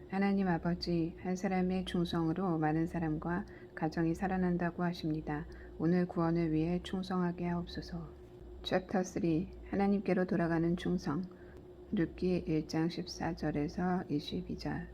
하나님 아버지, 한 사람의 충성으로 많은 사람과 가정이 살아난다고 하십니다. 오늘 구원을 위해 충성하게 하옵소서. 챕터 3 하나님께로 돌아가는 충성. 룻기 1장 14절에서 22절.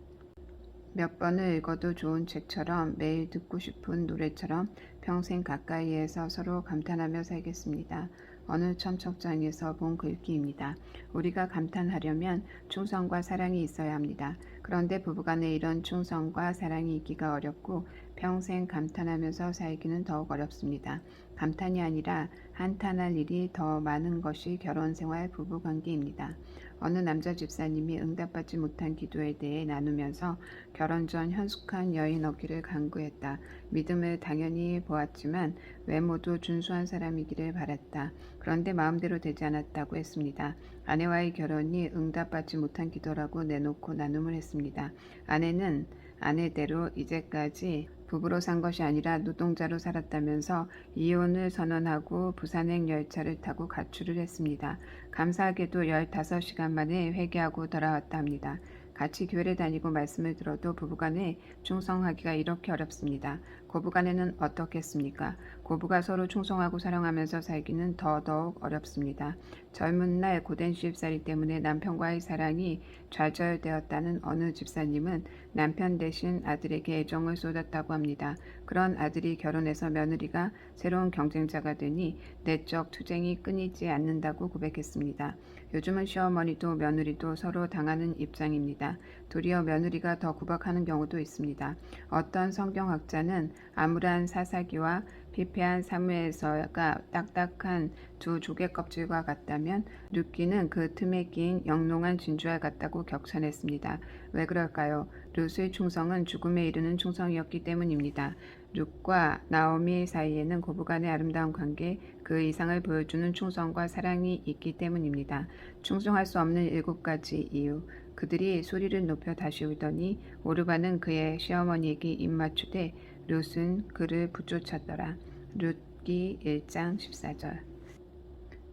몇 번을 읽어도 좋은 책처럼, 매일 듣고 싶은 노래처럼 평생 가까이에서 서로 감탄하며 살겠습니다. 어느 첨첩장에서 본 글귀입니다. 우리가 감탄하려면 충성과 사랑이 있어야 합니다. 그런데 부부간에 이런 충성과 사랑이 있기가 어렵고 평생 감탄하면서 살기는 더욱 어렵습니다. 감탄이 아니라 한탄할 일이 더 많은 것이 결혼생활 부부관계입니다. 어느 남자 집사님이 응답받지 못한 기도에 대해 나누면서 결혼 전 현숙한 여인 얻기를 간구했다. 믿음을 당연히 보았지만 외모도 준수한 사람이기를 바랐다. 그런데 마음대로 되지 않았다고 했습니다. 아내와의 결혼이 응답받지 못한 기도라고 내놓고 나눔을 했습니다. 아내는 아내대로 이제까지 부부로 산 것이 아니라 노동자로 살았다면서 이혼을 선언하고 부산행 열차를 타고 가출을 했습니다. 감사하게도 15시간 만에 회개하고 돌아왔다 합니다. 같이 교회를 다니고 말씀을 들어도 부부간에 충성하기가 이렇게 어렵습니다. 고부간에는 어떻겠습니까? 고부가 서로 충성하고 사랑하면서 살기는 더더욱 어렵습니다. 젊은 날 고된 시집살이 때문에 남편과의 사랑이 좌절되었다는 어느 집사님은 남편 대신 아들에게 애정을 쏟았다고 합니다. 그런 아들이 결혼해서 며느리가 새로운 경쟁자가 되니 내적 투쟁이 끊이지 않는다고 고백했습니다. 요즘은 시어머니도 며느리도 서로 당하는 입장입니다. 도리어 며느리가 더 구박하는 경우도 있습니다. 어떤 성경학자는 암울한 사사기와 피폐한 사무엘서가 딱딱한 두 조개 껍질과 같다면 룻기는 그 틈에 끼인 영롱한 진주알 같다고 격찬했습니다. 왜 그럴까요? 룻의 충성은 죽음에 이르는 충성이었기 때문입니다. 룻과 나오미 사이에는 고부간의 아름다운 관계, 그 이상을 보여주는 충성과 사랑이 있기 때문입니다. 충성할 수 없는 7가지 이유. 그들이 소리를 높여 다시 울더니 오르반은 그의 시어머니에게 입맞추되 룻은 그를 붙쫓았더라. 룻기 1장 14절.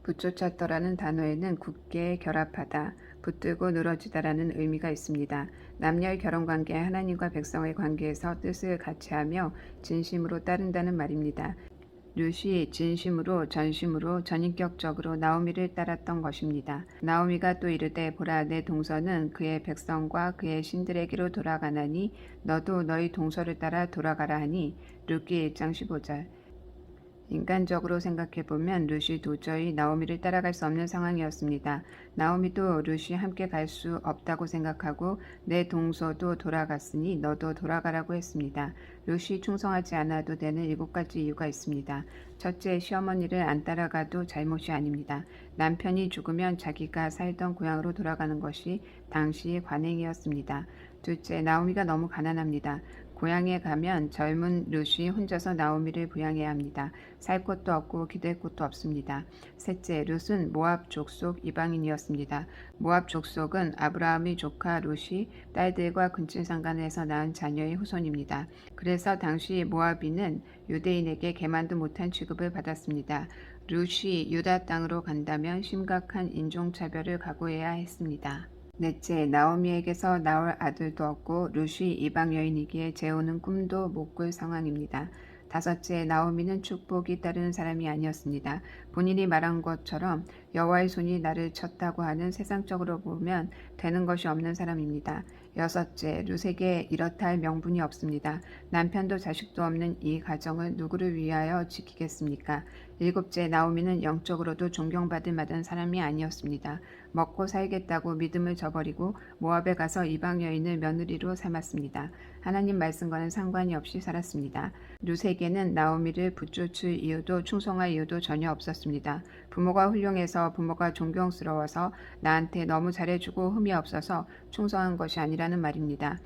붙쫓았더라는 단어에는 굳게 결합하다, 붙들고 늘어지다라는 의미가 있습니다. 남녀의 결혼관계, 하나님과 백성의 관계에서 뜻을 같이하며 진심으로 따른다는 말입니다. 룻이 진심으로 전심으로 전인격적으로 나오미를 따랐던 것입니다. 나오미가 또 이르되 보라 내 동서는 그의 백성과 그의 신들에게로 돌아가나니 너도 너희 동서를 따라 돌아가라 하니 룻기 1장 15절. 인간적으로 생각해보면 룻이 도저히 나오미를 따라갈 수 없는 상황이었습니다. 나오미도 룻이 함께 갈 수 없다고 생각하고 내 동서도 돌아갔으니 너도 돌아가라고 했습니다. 룻이 충성하지 않아도 되는 7가지 이유가 있습니다. 첫째, 시어머니를 안 따라가도 잘못이 아닙니다. 남편이 죽으면 자기가 살던 고향으로 돌아가는 것이 당시 관행이었습니다. 둘째, 나오미가 너무 가난합니다. 고향에 가면 젊은 룻이 혼자서 나오미를 부양해야 합니다. 살 곳도 없고 기댈 곳도 없습니다. 셋째, 룻은 모압 족속 이방인이었습니다. 모압 족속은 아브라함의 조카 룻이 딸들과 근친상간해서 낳은 자녀의 후손입니다. 그래서 당시 모압인은 유대인에게 개만도 못한 취급을 받았습니다. 룻이 유다 땅으로 간다면 심각한 인종차별을 각오해야 했습니다. 넷째, 나오미에게서 나올 아들도 없고 룻이 이방 여인이기에 재우는 꿈도 못 꿀 상황입니다. 다섯째, 나오미는 축복이 따르는 사람이 아니었습니다. 본인이 말한 것처럼 여호와의 손이 나를 쳤다고 하는 세상적으로 보면 되는 것이 없는 사람입니다. 여섯째, 룻에게 이렇다 할 명분이 없습니다. 남편도 자식도 없는 이 가정을 누구를 위하여 지키겠습니까? 일곱째, 나오미는 영적으로도 존경받을 만한 사람이 아니었습니다. 먹고 살겠다고 믿음을 저버리고 모압에 가서 이방 여인을 며느리로 삼았습니다. 하나님 말씀과는 상관이 없이 살았습니다. 룻에게는 나오미를 붙쫓을 이유도 충성할 이유도 전혀 없었습니다. 부모가 훌륭해서 부모가 존경스러워서 나한테 너무 잘해주고 흠이 없어서 충성한 것이 아니라는 말입니다.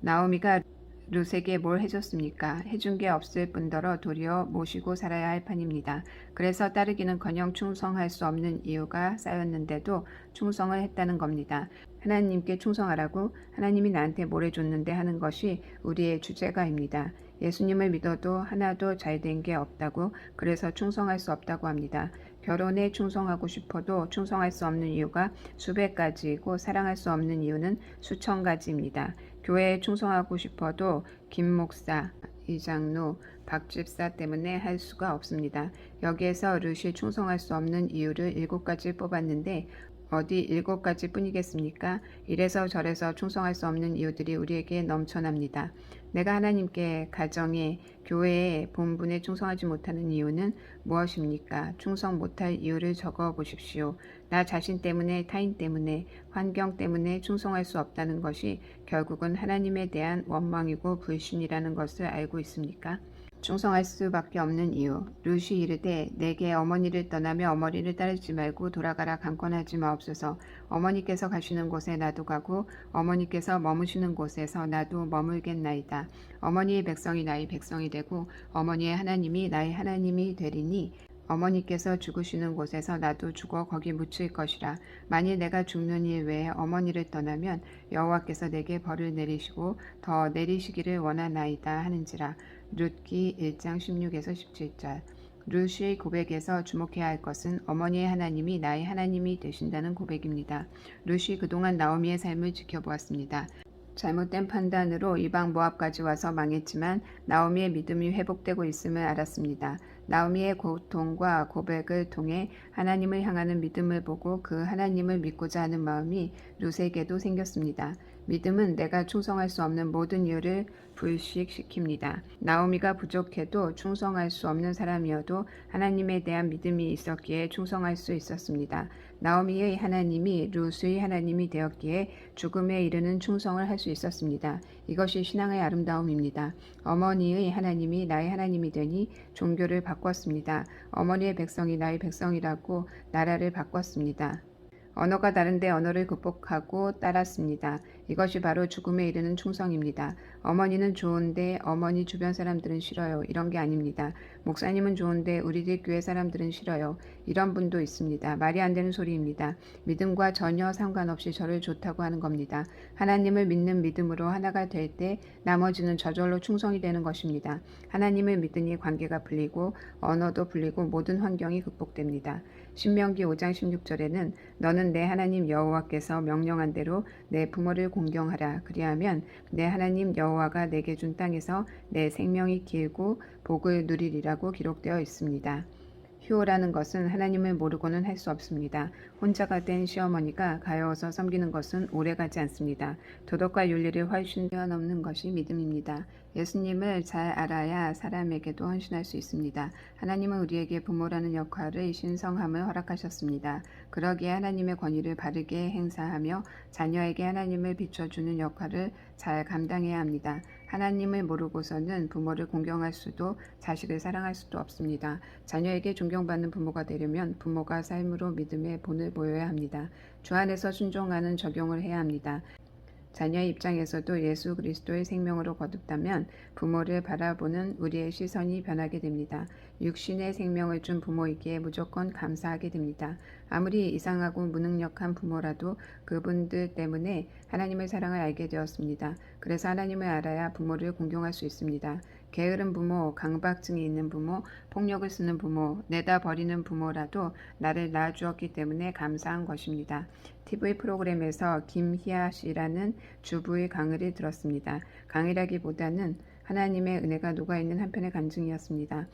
나오미가 룻에게 뭘 해줬습니까? 해준 게 없을 뿐더러 도리어 모시고 살아야 할 판입니다. 그래서 따르기는커녕 충성할 수 없는 이유가 쌓였는데도 충성을 했다는 겁니다. 하나님께 충성하라고 하나님이 나한테 뭘 해줬는데 하는 것이 우리의 주제가입니다. 예수님을 믿어도 하나도 잘된 게 없다고, 그래서 충성할 수 없다고 합니다. 결혼에 충성하고 싶어도 충성할 수 없는 이유가 수백 가지이고 사랑할 수 없는 이유는 수천 가지입니다. 교회에 충성하고 싶어도 김 목사, 이장로, 박 집사 때문에 할 수가 없습니다. 여기에서 룻이 충성할 수 없는 이유를 7가지 뽑았는데 어디 7가지 뿐이겠습니까? 이래서 저래서 충성할 수 없는 이유들이 우리에게 넘쳐납니다. 내가 하나님께, 가정에, 교회에, 본분에 충성하지 못하는 이유는 무엇입니까? 충성 못할 이유를 적어 보십시오. 나 자신 때문에, 타인 때문에, 환경 때문에 충성할 수 없다는 것이 결국은 하나님에 대한 원망이고 불신이라는 것을 알고 있습니까? 충성할 수밖에 없는 이유. 룻이 이르되 내게 어머니를 떠나며 어머니를 따르지 말고 돌아가라 강권하지 마옵소서. 어머니께서 가시는 곳에 나도 가고 어머니께서 머무시는 곳에서 나도 머물겠나이다. 어머니의 백성이 나의 백성이 되고 어머니의 하나님이 나의 하나님이 되리니 어머니께서 죽으시는 곳에서 나도 죽어 거기 묻힐 것이라. 만일 내가 죽는 일 외에 어머니를 떠나면 여호와께서 내게 벌을 내리시고 더 내리시기를 원하나이다 하는지라. 룻기 1장 16에서 17절. 룻의 고백에서 주목해야 할 것은 어머니의 하나님이 나의 하나님이 되신다는 고백입니다. 룻이 그동안 나오미의 삶을 지켜보았습니다. 잘못된 판단으로 이방 모압까지 와서 망했지만 나오미의 믿음이 회복되고 있음을 알았습니다. 나오미의 고통과 고백을 통해 하나님을 향하는 믿음을 보고 그 하나님을 믿고자 하는 마음이 룻에게도 생겼습니다. 믿음은 내가 충성할 수 없는 모든 이유를 불식시킵니다. 나오미가 부족해도 충성할 수 없는 사람이어도 하나님에 대한 믿음이 있었기에 충성할 수 있었습니다. 나오미의 하나님이 룻의 하나님이 되었기에 죽음에 이르는 충성을 할 수 있었습니다. 이것이 신앙의 아름다움입니다. 어머니의 하나님이 나의 하나님이 되니 종교를 바꿨습니다. 어머니의 백성이 나의 백성이라고 나라를 바꿨습니다. 언어가 다른데 언어를 극복하고 따랐습니다. 이것이 바로 죽음에 이르는 충성입니다. 어머니는 좋은데 어머니 주변 사람들은 싫어요. 이런 게 아닙니다. 목사님은 좋은데 우리들 교회 사람들은 싫어요. 이런 분도 있습니다. 말이 안 되는 소리입니다. 믿음과 전혀 상관없이 저를 좋다고 하는 겁니다. 하나님을 믿는 믿음으로 하나가 될 때 나머지는 저절로 충성이 되는 것입니다. 하나님을 믿으니 관계가 풀리고 언어도 풀리고 모든 환경이 극복됩니다. 신명기 5장 16절에는 너는 내 하나님 여호와께서 명령한 대로 내 부모를 공경하라. 그리하면 내 하나님 여호와가 내게 준 땅에서 내 생명이 길고 복을 누리리라고 기록되어 있습니다. 효라는 것은 하나님을 모르고는 할 수 없습니다. 혼자가 된 시어머니가 가여워서 섬기는 것은 오래가지 않습니다. 도덕과 윤리를 훨씬 뛰어넘는 것이 믿음입니다. 예수님을 잘 알아야 사람에게도 헌신할 수 있습니다. 하나님은 우리에게 부모라는 역할을 신성함을 허락하셨습니다. 그러기에 하나님의 권위를 바르게 행사하며 자녀에게 하나님을 비춰주는 역할을 잘 감당해야 합니다. 하나님을 모르고서는 부모를 공경할 수도 자식을 사랑할 수도 없습니다. 자녀에게 존경받는 부모가 되려면 부모가 삶으로 믿음의 본을 보여야 합니다. 주 안에서 순종하는 적용을 해야 합니다. 자녀의 입장에서도 예수 그리스도의 생명으로 거듭다면 부모를 바라보는 우리의 시선이 변하게 됩니다. 육신의 생명을 준 부모에게 무조건 감사하게 됩니다. 아무리 이상하고 무능력한 부모라도 그분들 때문에 하나님의 사랑을 알게 되었습니다. 그래서 하나님을 알아야 부모를 공경할 수 있습니다. 게으른 부모, 강박증이 있는 부모, 폭력을 쓰는 부모, 내다 버리는 부모라도 나를 낳아주었기 때문에 감사한 것입니다. TV 프로그램에서 김희아 씨라는 주부의 강의를 들었습니다. 강의라기보다는 하나님의 은혜가 녹아있는 한편의 간증이었습니다.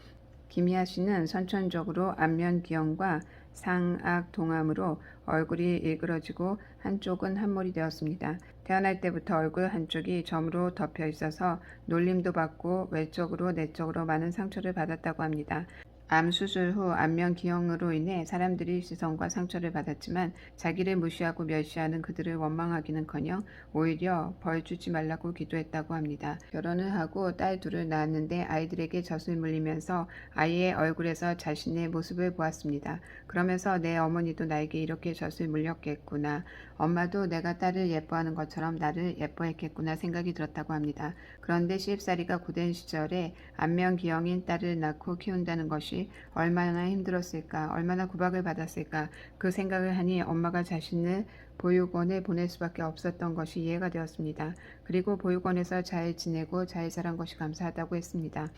김희아 씨는 선천적으로 안면기형과 상악동암으로 얼굴이 일그러지고 한쪽은 한몰이 되었습니다. 태어날 때부터 얼굴 한쪽이 점으로 덮여 있어서 놀림도 받고 외적으로 내적으로 많은 상처를 받았다고 합니다. 암 수술 후 안면기형으로 인해 사람들이 시선과 상처를 받았지만 자기를 무시하고 멸시하는 그들을 원망하기는커녕 오히려 벌 주지 말라고 기도했다고 합니다. 결혼을 하고 딸 둘을 낳았는데 아이들에게 젖을 물리면서 아이의 얼굴에서 자신의 모습을 보았습니다. 그러면서 내 어머니도 나에게 이렇게 젖을 물렸겠구나. 엄마도 내가 딸을 예뻐하는 것처럼 나를 예뻐했겠구나 생각이 들었다고 합니다. 그런데 시집살이가 고된 시절에 안면기형인 딸을 낳고 키운다는 것이 얼마나 힘들었을까, 얼마나 구박을 받았을까 그 생각을 하니 엄마가 자신을 보육원에 보낼 수밖에 없었던 것이 이해가 되었습니다. 그리고 보육원에서 잘 지내고 잘 자란 것이 감사하다고 했습니다.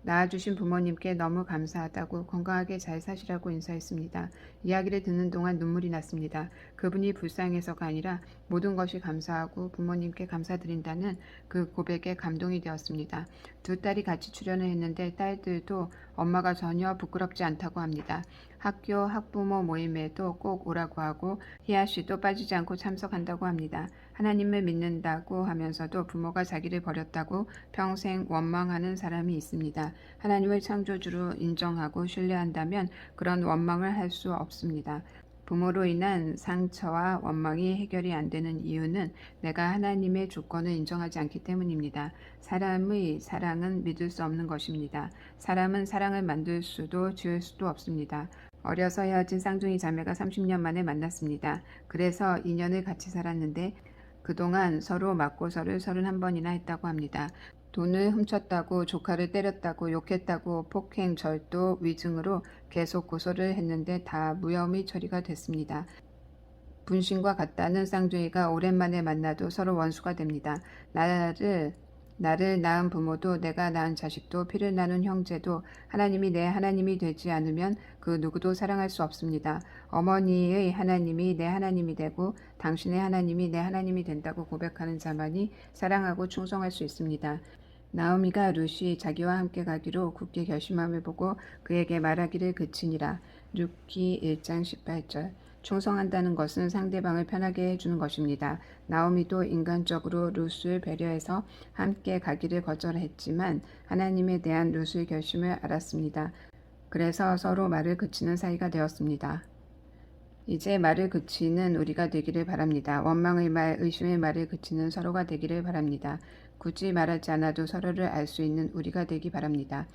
낳아주신 부모님께 너무 감사하다고 건강하게 잘 사시라고 인사했습니다. 이야기를 듣는 동안 눈물이 났습니다. 그분이 불쌍해서가 아니라 모든 것이 감사하고 부모님께 감사드린다는 그 고백에 감동이 되었습니다. 두 딸이 같이 출연을 했는데 딸들도 엄마가 전혀 부끄럽지 않다고 합니다. 학교 학부모 모임에도 꼭 오라고 하고 희아 씨도 빠지지 않고 참석한다고 합니다. 하나님을 믿는다고 하면서도 부모가 자기를 버렸다고 평생 원망하는 사람이 있습니다. 하나님을 창조주로 인정하고 신뢰한다면 그런 원망을 할 수 없습니다. 부모로 인한 상처와 원망이 해결이 안 되는 이유는 내가 하나님의 조건을 인정하지 않기 때문입니다. 사람의 사랑은 믿을 수 없는 것입니다. 사람은 사랑을 만들 수도 지을 수도 없습니다. 어려서 헤어진 쌍둥이 자매가 30년 만에 만났습니다. 그래서 2년을 같이 살았는데 그동안 서로 맞고서를 31번이나 했다고 합니다. 돈을 훔쳤다고, 조카를 때렸다고, 욕했다고, 폭행, 절도, 위증으로 계속 고소를 했는데 다 무혐의 처리가 됐습니다. 분신과 같다는 쌍둥이가 오랜만에 만나도 서로 원수가 됩니다. 나를 낳은 부모도 내가 낳은 자식도 피를 나눈 형제도 하나님이 내 하나님이 되지 않으면 그 누구도 사랑할 수 없습니다. 어머니의 하나님이 내 하나님이 되고 당신의 하나님이 내 하나님이 된다고 고백하는 자만이 사랑하고 충성할 수 있습니다. 나오미가 룻이 자기와 함께 가기로 굳게 결심함을 보고 그에게 말하기를 그치니라. 룻기 1장 18절. 충성한다는 것은 상대방을 편하게 해주는 것입니다. 나오미도 인간적으로 룻을 배려해서 함께 가기를 거절했지만 하나님에 대한 룻의 결심을 알았습니다. 그래서 서로 말을 그치는 사이가 되었습니다. 이제 말을 그치는 우리가 되기를 바랍니다. 원망의 말, 의심의 말을 그치는 서로가 되기를 바랍니다. 굳이 말하지 않아도 서로를 알 수 있는 우리가 되기 바랍니다.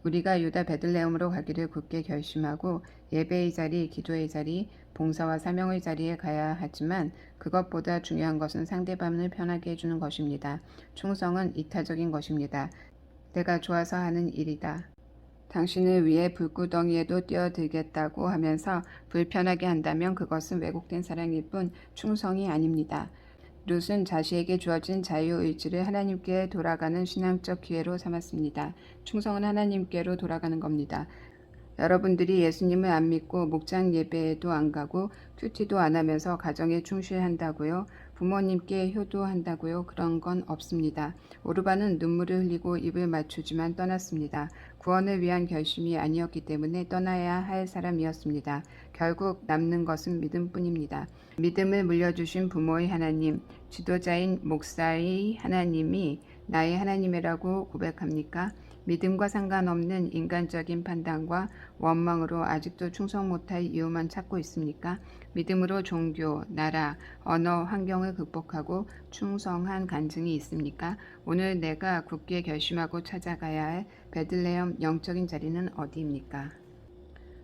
우리가 유다 베들레헴으로 가기를 굳게 결심하고 예배의 자리, 기도의 자리, 봉사와 사명의 자리에 가야 하지만 그것보다 중요한 것은 상대방을 편하게 해주는 것입니다. 충성은 이타적인 것입니다. 내가 좋아서 하는 일이다. 당신을 위해 불구덩이에도 뛰어들겠다고 하면서 불편하게 한다면 그것은 왜곡된 사랑일 뿐 충성이 아닙니다. 룻은 자신에게 주어진 자유의지를 하나님께 돌아가는 신앙적 기회로 삼았습니다. 충성은 하나님께로 돌아가는 겁니다. 여러분들이 예수님을 안 믿고 목장 예배에도 안 가고 큐티도 안 하면서 가정에 충실한다고요? 부모님께 효도한다고요? 그런 건 없습니다. 오르반은 눈물을 흘리고 입을 맞추지만 떠났습니다. 구원을 위한 결심이 아니었기 때문에 떠나야 할 사람이었습니다. 결국 남는 것은 믿음뿐입니다. 믿음을 물려주신 부모의 하나님, 지도자인 목사의 하나님이 나의 하나님이라고 고백합니까? 믿음과 상관없는 인간적인 판단과 원망으로 아직도 충성 못할 이유만 찾고 있습니까? 믿음으로 종교, 나라, 언어, 환경을 극복하고 충성한 간증이 있습니까? 오늘 내가 굳게 결심하고 찾아가야 할 베들레헴 영적인 자리는 어디입니까?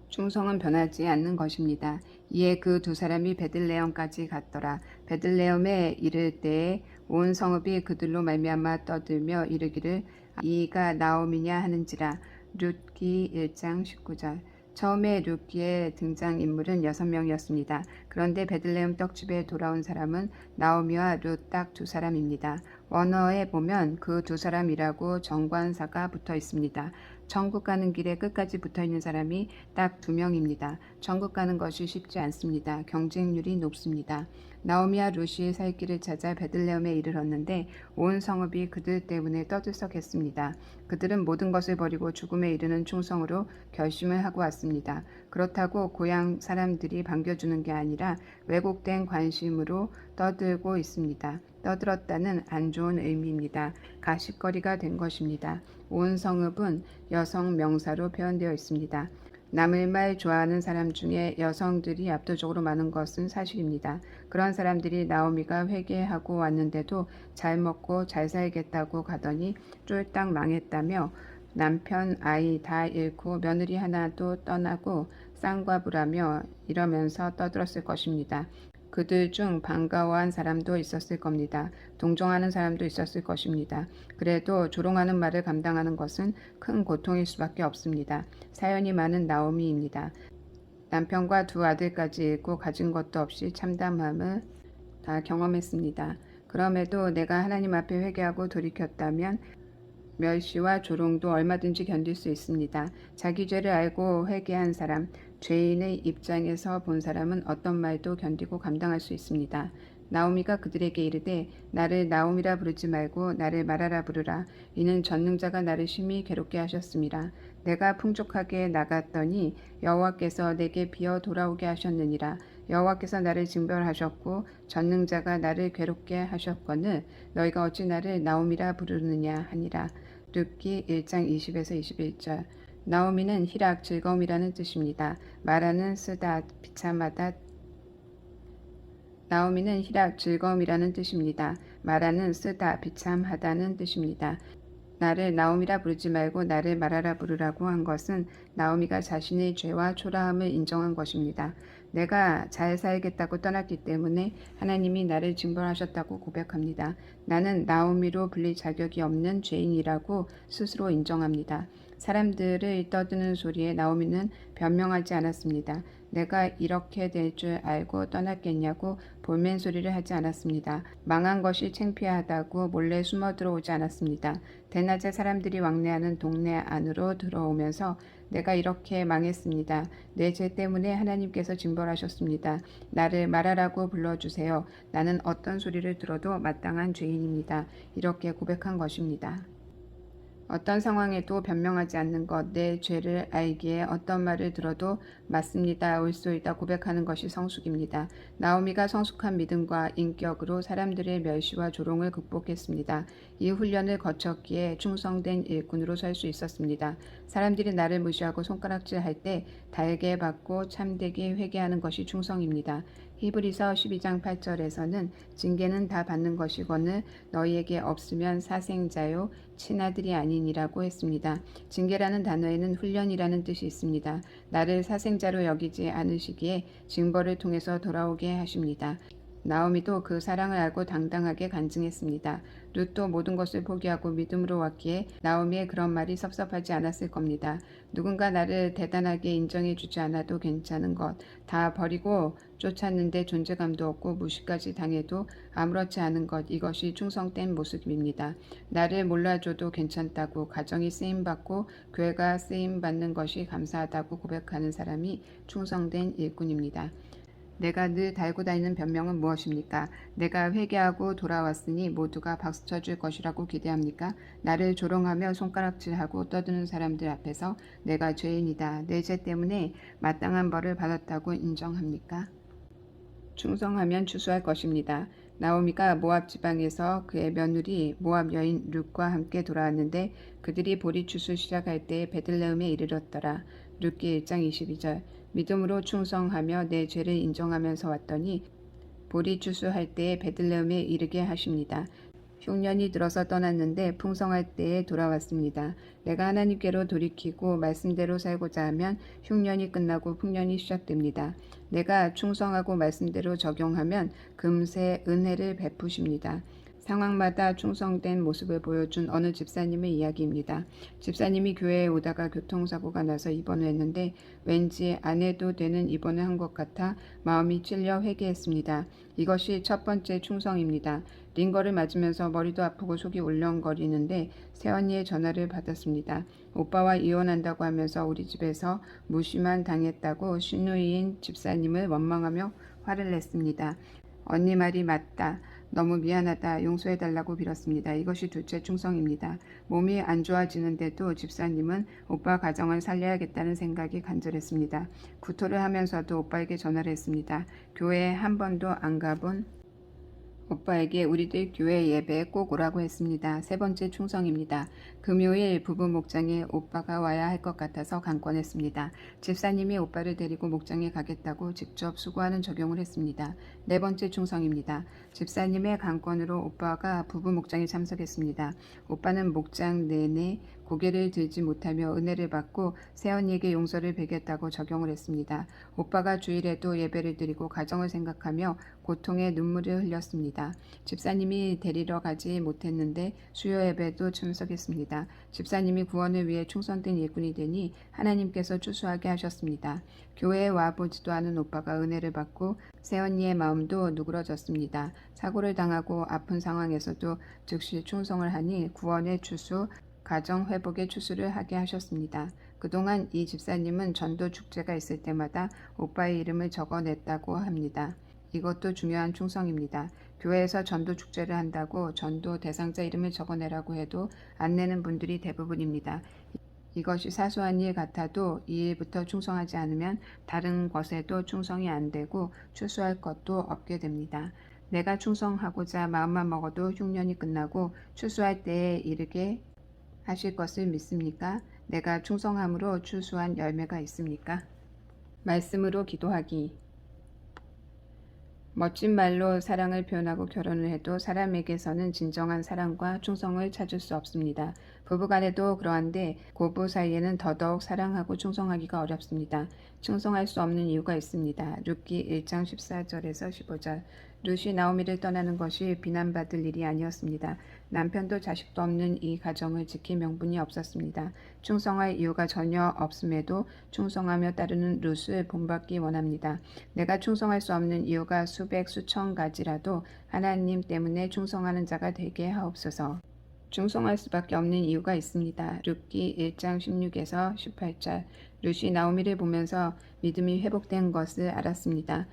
충성은 변하지 않는 것입니다. 이에 그 두 사람이 베들레헴까지 갔더라. 베들레헴에 이를 때에 온 성읍이 그들로 말미암아 떠들며 이르기를 이가 나오미냐 하는지라. 룻기 1장 19절. 처음에 룻기의 등장인물은 6명이었습니다. 그런데 베들레헴 떡집에 돌아온 사람은 나오미와 룻 딱 두 사람입니다. 원어에 보면 그 두 사람이라고 정관사가 붙어 있습니다. 천국 가는 길에 끝까지 붙어 있는 사람이 딱 2명입니다. 천국 가는 것이 쉽지 않습니다. 경쟁률이 높습니다. 나오미와 룻이 살 길을 찾아 베들레헴에 이르렀는데 온 성읍이 그들 때문에 떠들썩했습니다. 그들은 모든 것을 버리고 죽음에 이르는 충성으로 결심을 하고 왔습니다. 그렇다고 고향 사람들이 반겨주는 게 아니라 왜곡된 관심으로 떠들고 있습니다. 떠들었다는 안 좋은 의미입니다. 가십거리가 된 것입니다. 온 성읍은 여성 명사로 표현되어 있습니다. 남의 말 좋아하는 사람 중에 여성들이 압도적으로 많은 것은 사실입니다. 그런 사람들이 나오미가 회개하고 왔는데도 잘 먹고 잘 살겠다고 가더니 쫄딱 망했다며 남편, 아이 다 잃고 며느리 하나도 떠나고 쌍과 부라며 이러면서 떠들었을 것입니다. 그들 중 반가워한 사람도 있었을 겁니다. 동정하는 사람도 있었을 것입니다. 그래도 조롱하는 말을 감당하는 것은 큰 고통일 수밖에 없습니다. 사연이 많은 나오미입니다. 남편과 두 아들까지 잃고 가진 것도 없이 참담함을 다 경험했습니다. 그럼에도 내가 하나님 앞에 회개하고 돌이켰다면 멸시와 조롱도 얼마든지 견딜 수 있습니다. 자기 죄를 알고 회개한 사람, 죄인의 입장에서 본 사람은 어떤 말도 견디고 감당할 수 있습니다. 나오미가 그들에게 이르되 나를 나오미라 부르지 말고 나를 마라라 부르라. 이는 전능자가 나를 심히 괴롭게 하셨음이라. 내가 풍족하게 나갔더니 여호와께서 내게 비어 돌아오게 하셨느니라. 여호와께서 나를 징벌하셨고 전능자가 나를 괴롭게 하셨거늘 너희가 어찌 나를 나오미라 부르느냐 하니라. 룻기 1장 20에서 21절. 나오미는 희락 즐거움이라는 뜻입니다. 마라는 쓰다 비참하다. 나오미는 희락 즐거움이라는 뜻입니다. 마라는 쓰다 비참하다는 뜻입니다. 나를 나오미라 부르지 말고 나를 마라라 부르라고 한 것은 나오미가 자신의 죄와 초라함을 인정한 것입니다. 내가 잘 살겠다고 떠났기 때문에 하나님이 나를 징벌하셨다고 고백합니다. 나는 나오미로 불릴 자격이 없는 죄인이라고 스스로 인정합니다. 사람들을 떠드는 소리에 나오미는 변명하지 않았습니다. 내가 이렇게 될 줄 알고 떠났겠냐고 볼멘 소리를 하지 않았습니다. 망한 것이 창피하다고 몰래 숨어 들어오지 않았습니다. 대낮에 사람들이 왕래하는 동네 안으로 들어오면서 내가 이렇게 망했습니다. 내 죄 때문에 하나님께서 징벌하셨습니다. 나를 마라라고 불러주세요. 나는 어떤 소리를 들어도 마땅한 죄인입니다. 이렇게 고백한 것입니다. 어떤 상황에도 변명하지 않는 것, 내 죄를 알기에 어떤 말을 들어도 맞습니다, 옳소이다 고백하는 것이 성숙입니다. 나오미가 성숙한 믿음과 인격으로 사람들의 멸시와 조롱을 극복했습니다. 이 훈련을 거쳤기에 충성된 일꾼으로 설 수 있었습니다. 사람들이 나를 무시하고 손가락질할 때 달게 받고 참되게 회개하는 것이 충성입니다. 히브리서 12장 8절에서는 징계는 다 받는 것이거늘 너희에게 없으면 사생자요 친아들이 아니니라고 했습니다. 징계라는 단어에는 훈련이라는 뜻이 있습니다. 나를 사생자로 여기지 않으시기에 징벌을 통해서 돌아오게 하십니다. 나오미도 그 사랑을 알고 당당하게 간증했습니다. 룻도 모든 것을 포기하고 믿음으로 왔기에 나오미의 그런 말이 섭섭하지 않았을 겁니다. 누군가 나를 대단하게 인정해 주지 않아도 괜찮은 것, 다 버리고 쫓았는데 존재감도 없고 무시까지 당해도 아무렇지 않은 것, 이것이 충성된 모습입니다. 나를 몰라줘도 괜찮다고 가정이 쓰임받고 교회가 쓰임받는 것이 감사하다고 고백하는 사람이 충성된 일꾼입니다. 내가 늘 달고 다니는 변명은 무엇입니까? 내가 회개하고 돌아왔으니 모두가 박수쳐 줄 것이라고 기대합니까? 나를 조롱하며 손가락질하고 떠드는 사람들 앞에서 내가 죄인이다, 내 죄 때문에 마땅한 벌을 받았다고 인정합니까? 충성하면 추수할 것입니다. 나오미가 모압 지방에서 그의 며느리 모압 여인 룻과 함께 돌아왔는데 그들이 보리 추수 시작할 때 베들레헴에 이르렀더라. 룻기 1장 22절. 믿음으로 충성하며 내 죄를 인정하면서 왔더니 보리 추수할 때에 베들레헴에 이르게 하십니다. 흉년이 들어서 떠났는데 풍성할 때에 돌아왔습니다. 내가 하나님께로 돌이키고 말씀대로 살고자 하면 흉년이 끝나고 풍년이 시작됩니다. 내가 충성하고 말씀대로 적용하면 금세 은혜를 베푸십니다. 상황마다 충성된 모습을 보여준 어느 집사님의 이야기입니다. 집사님이 교회에 오다가 교통사고가 나서 입원을 했는데 왠지 안 해도 되는 입원을 한 것 같아 마음이 찔려 회개했습니다. 이것이 첫 번째 충성입니다. 링거를 맞으면서 머리도 아프고 속이 울렁거리는데 새언니의 전화를 받았습니다. 오빠와 이혼한다고 하면서 우리 집에서 무시만 당했다고 신우이인 집사님을 원망하며 화를 냈습니다. 언니 말이 맞다. 너무 미안하다. 용서해달라고 빌었습니다. 이것이 둘째 충성입니다. 몸이 안 좋아지는데도 집사님은 오빠 가정을 살려야겠다는 생각이 간절했습니다. 구토를 하면서도 오빠에게 전화를 했습니다. 교회에 한 번도 안 가본 오빠에게 우리들 교회 예배에 꼭 오라고 했습니다. 세 번째 충성입니다. 금요일 부부 목장에 오빠가 와야 할 것 같아서 강권했습니다. 집사님이 오빠를 데리고 목장에 가겠다고 직접 수고하는 적용을 했습니다. 네 번째 충성입니다. 집사님의 강권으로 오빠가 부부 목장에 참석했습니다. 오빠는 목장 내내 고개를 들지 못하며 은혜를 받고 새언니에게 용서를 베겠다고 적용을 했습니다. 오빠가 주일에도 예배를 드리고 가정을 생각하며 고통에 눈물을 흘렸습니다. 집사님이 데리러 가지 못했는데 수요 예배도 참석했습니다. 집사님이 구원을 위해 충성된 일꾼이 되니 하나님께서 추수하게 하셨습니다. 교회에 와보지도 않은 오빠가 은혜를 받고 새언니의 마음도 누그러졌습니다. 사고를 당하고 아픈 상황에서도 즉시 충성을 하니 구원의 추수, 가정 회복의 추수를 하게 하셨습니다. 그동안 이 집사님은 전도 축제가 있을 때마다 오빠의 이름을 적어냈다고 합니다. 이것도 중요한 충성입니다. 교회에서 전도 축제를 한다고 전도 대상자 이름을 적어내라고 해도 안 내는 분들이 대부분입니다. 이것이 사소한 일 같아도 이 일부터 충성하지 않으면 다른 것에도 충성이 안 되고 추수할 것도 없게 됩니다. 내가 충성하고자 마음만 먹어도 흉년이 끝나고 추수할 때에 이르게 하실 것을 믿습니까? 내가 충성함으로 추수한 열매가 있습니까? 말씀으로 기도하기. 멋진 말로 사랑을 표현하고 결혼을 해도 사람에게서는 진정한 사랑과 충성을 찾을 수 없습니다. 부부간에도 그러한데 고부 사이에는 더더욱 사랑하고 충성하기가 어렵습니다. 충성할 수 없는 이유가 있습니다. 룻기 1장 14절에서 15절. 룻이 나오미를 떠나는 것이 비난받을 일이 아니었습니다. 남편도 자식도 없는 이 가정을 지킬 명분이 없었습니다. 충성할 이유가 전혀 없음에도 충성하며 따르는 룻을 본받기 원합니다. 내가 충성할 수 없는 이유가 수백 수천 가지라도 하나님 때문에 충성하는 자가 되게 하옵소서. 충성할 수밖에 없는 이유가 있습니다. 룻기 1장 16에서 18절. 룻이 나오미를 보면서 믿음이 회복된 것을 알았습니다.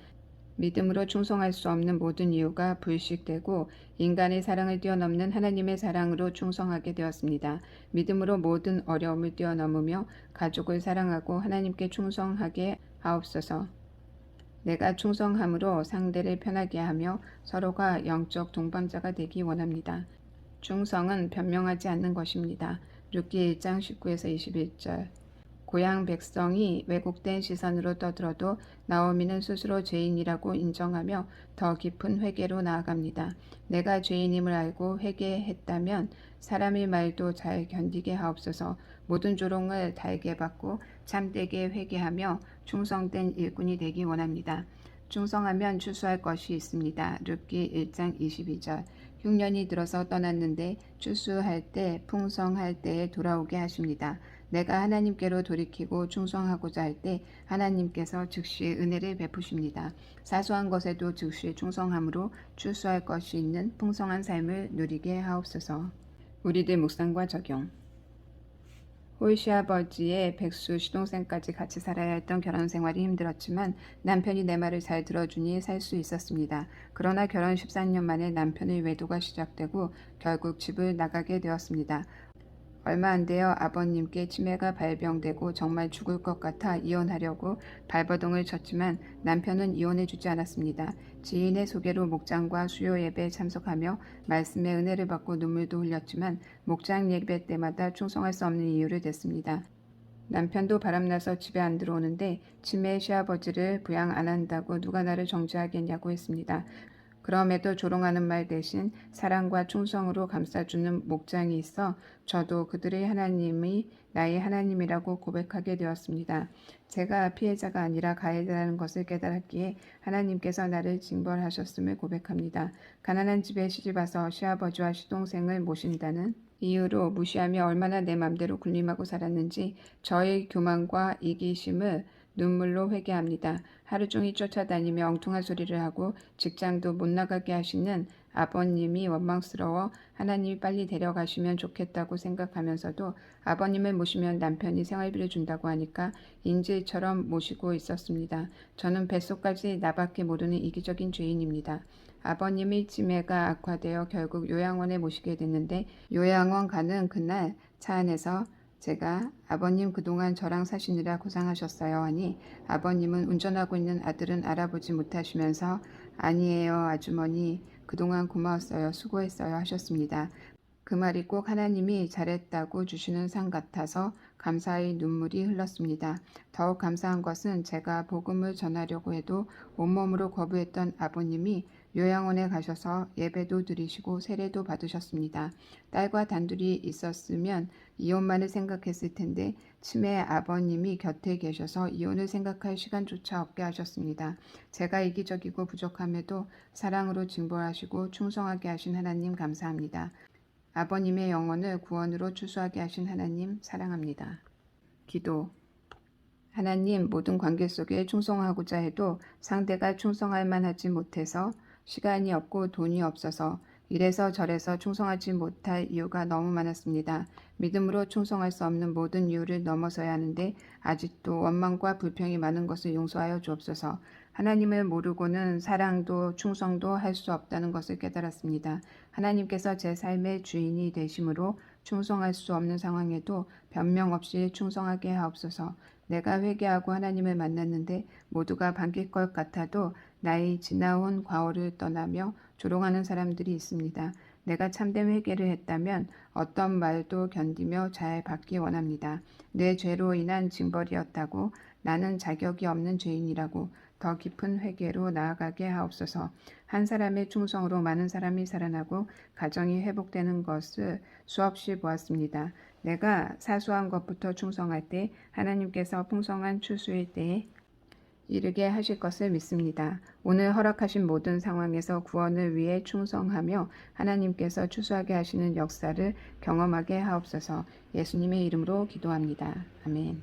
믿음으로 충성할 수 없는 모든 이유가 불식되고 인간의 사랑을 뛰어넘는 하나님의 사랑으로 충성하게 되었습니다. 믿음으로 모든 어려움을 뛰어넘으며 가족을 사랑하고 하나님께 충성하게 하옵소서. 내가 충성함으로 상대를 편하게 하며 서로가 영적 동반자가 되기 원합니다. 충성은 변명하지 않는 것입니다. 룻기 1장 19에서 21절. 고향 백성이 왜곡된 시선으로 떠들어도 나오미는 스스로 죄인이라고 인정하며 더 깊은 회개로 나아갑니다. 내가 죄인임을 알고 회개했다면 사람의 말도 잘 견디게 하옵소서. 모든 조롱을 달게 받고 참되게 회개하며 충성된 일꾼이 되기 원합니다. 충성하면 추수할 것이 있습니다. 룻기 1장 22절. 흉년이 들어서 떠났는데 추수할 때 풍성할 때에 돌아오게 하십니다. 내가 하나님께로 돌이키고 충성하고자 할 때 하나님께서 즉시 은혜를 베푸십니다. 사소한 것에도 즉시 충성함으로 추수할 것이 있는 풍성한 삶을 누리게 하옵소서. 우리들 묵상과 적용. 홀시아버지의 백수 시동생까지 같이 살아야 했던 결혼 생활이 힘들었지만 남편이 내 말을 잘 들어주니 살 수 있었습니다. 그러나 결혼 14년 만에 남편의 외도가 시작되고 결국 집을 나가게 되었습니다. 얼마 안 되어 아버님께 치매가 발병되고 정말 죽을 것 같아 이혼하려고 발버둥을 쳤지만 남편은 이혼해주지 않았습니다. 지인의 소개로 목장과 수요 예배에 참석하며 말씀의 은혜를 받고 눈물도 흘렸지만 목장 예배 때마다 충성할 수 없는 이유를 댔습니다. 남편도 바람나서 집에 안 들어오는데 치매 시아버지를 부양 안 한다고 누가 나를 정죄하겠냐고 했습니다. 그럼에도 조롱하는 말 대신 사랑과 충성으로 감싸주는 목장이 있어 저도 그들의 하나님이 나의 하나님이라고 고백하게 되었습니다. 제가 피해자가 아니라 가해자라는 것을 깨달았기에 하나님께서 나를 징벌하셨음을 고백합니다. 가난한 집에 시집와서 시아버지와 시동생을 모신다는 이유로 무시하며 얼마나 내 맘대로 군림하고 살았는지 저의 교만과 이기심을 눈물로 회개합니다. 하루 종일 쫓아다니며 엉뚱한 소리를 하고 직장도 못 나가게 하시는 아버님이 원망스러워 하나님이 빨리 데려가시면 좋겠다고 생각하면서도 아버님을 모시면 남편이 생활비를 준다고 하니까 인질처럼 모시고 있었습니다. 저는 뱃속까지 나밖에 모르는 이기적인 죄인입니다. 아버님의 치매가 악화되어 결국 요양원에 모시게 됐는데 요양원 가는 그날 차 안에서 제가 아버님 그동안 저랑 사시느라 고생하셨어요 하니 아버님은 운전하고 있는 아들은 알아보지 못하시면서 아니에요 아주머니 그동안 고마웠어요 수고했어요 하셨습니다. 그 말이 꼭 하나님이 잘했다고 주시는 상 같아서 감사의 눈물이 흘렀습니다. 더욱 감사한 것은 제가 복음을 전하려고 해도 온몸으로 거부했던 아버님이 요양원에 가셔서 예배도 드리시고 세례도 받으셨습니다. 딸과 단둘이 있었으면 이혼만을 생각했을 텐데 치매 아버님이 곁에 계셔서 이혼을 생각할 시간조차 없게 하셨습니다. 제가 이기적이고 부족함에도 사랑으로 징벌하시고 충성하게 하신 하나님 감사합니다. 아버님의 영혼을 구원으로 추수하게 하신 하나님 사랑합니다. 기도. 하나님 모든 관계 속에 충성하고자 해도 상대가 충성할 만하지 못해서 시간이 없고 돈이 없어서 이래서 저래서 충성하지 못할 이유가 너무 많았습니다. 믿음으로 충성할 수 없는 모든 이유를 넘어서야 하는데 아직도 원망과 불평이 많은 것을 용서하여 주옵소서. 하나님을 모르고는 사랑도 충성도 할 수 없다는 것을 깨달았습니다. 하나님께서 제 삶의 주인이 되심으로 충성할 수 없는 상황에도 변명 없이 충성하게 하옵소서. 내가 회개하고 하나님을 만났는데 모두가 반길 것 같아도 나의 지나온 과거를 떠나며 조롱하는 사람들이 있습니다. 내가 참된 회개를 했다면 어떤 말도 견디며 잘 받기 원합니다. 내 죄로 인한 징벌이었다고, 나는 자격이 없는 죄인이라고 더 깊은 회개로 나아가게 하옵소서. 한 사람의 충성으로 많은 사람이 살아나고 가정이 회복되는 것을 수없이 보았습니다. 내가 사소한 것부터 충성할 때 하나님께서 풍성한 추수일 때에 이르게 하실 것을 믿습니다. 오늘 허락하신 모든 상황에서 구원을 위해 충성하며 하나님께서 추수하게 하시는 역사를 경험하게 하옵소서. 예수님의 이름으로 기도합니다. 아멘.